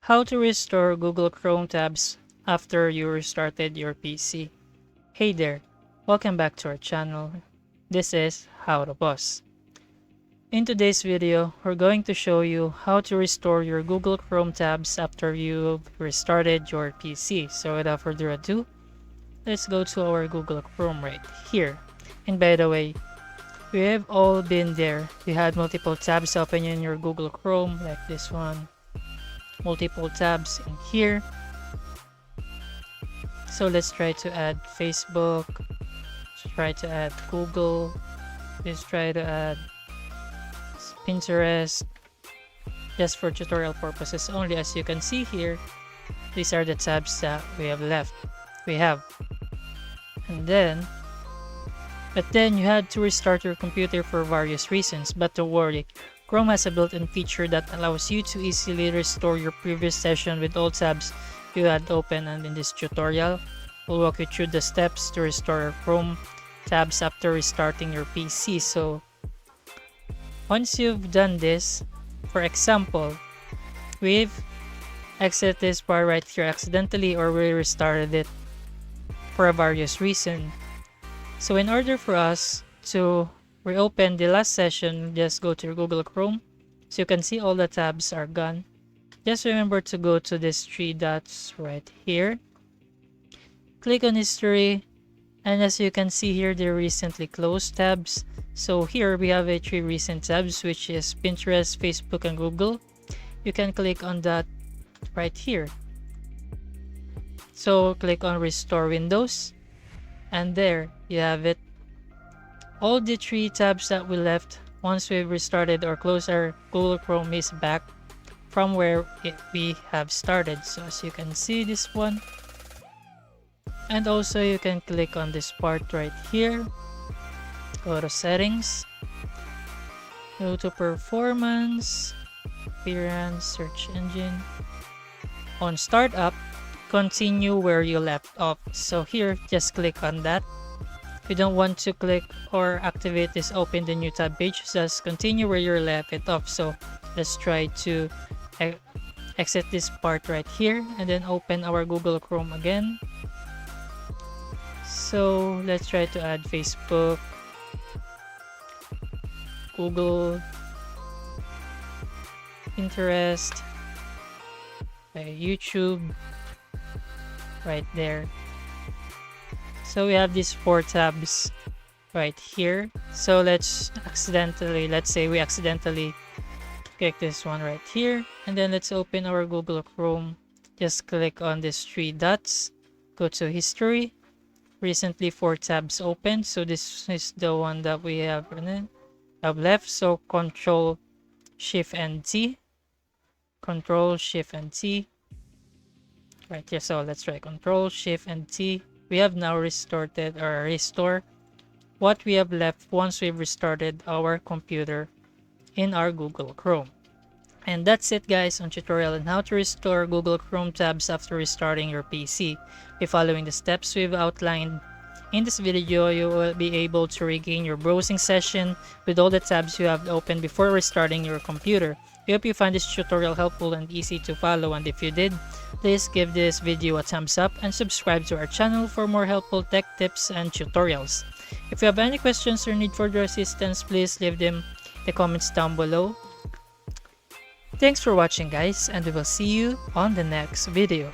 How to restore Google Chrome tabs after you restarted your PC. Hey there, welcome back to our channel. This is How to Boss. In today's video, we're going to show you how to restore your Google Chrome tabs after you've restarted your PC. So without further ado, let's go to our Google Chrome right here. And by the way, we have all been there. You had multiple tabs open in your Google Chrome like this one. Multiple tabs in here. So let's try to add Facebook. Let's try to add Google. Let's try to add Pinterest. Just for tutorial purposes only. As you can see here, these are the tabs that we have left. But then you had to restart your computer for various reasons. But don't worry, Chrome has a built-in feature that allows you to easily restore your previous session with all tabs you had open, and in this tutorial, we'll walk you through the steps to restore your Chrome tabs after restarting your PC. So once you've done this, for example, we've exited this bar right here accidentally, or we restarted it for a various reason. So in order for us to reopen the last session, just go to your Google Chrome. So you can see all the tabs are gone. Just remember to go to these three dots right here. Click on history. And as you can see here, the recently closed tabs. So here we have three recent tabs, which is Pinterest, Facebook, and Google. You can click on that right here. So click on Restore Windows. And there you have it. All the three tabs that we left once we've restarted or closed our Google Chrome is back from where we have started. So as you can see, this one. And also you can click on this part right here. Go to settings. Go to performance. Appearance, search engine. On startup, continue where you left off. So here, just click on that. If you don't want to click or activate this open the new tab page, just continue where you left it off. So let's try to exit this part right here and then open our Google Chrome again. So let's try to add Facebook, Google, Pinterest, YouTube right there. So we have these four tabs right here. So let's say we accidentally click this one right here, and then let's open our Google Chrome. Just click on these three dots, go to history. Recently four tabs open, so this is the one that we have left. So Control Shift and T, Control Shift and T right here. So let's try Control Shift and T. We have now restore what we have left once we've restarted our computer in our Google Chrome. And that's it, guys, on tutorial on how to restore Google Chrome tabs after restarting your PC. By following the steps we've outlined in this video, you will be able to regain your browsing session with all the tabs you have opened before restarting your computer. I hope you find this tutorial helpful and easy to follow, and if you did, please give this video a thumbs up and subscribe to our channel for more helpful tech tips and tutorials. If you have any questions or need further assistance, please leave them in the comments down below. Thanks for watching, guys, and we will see you on the next video.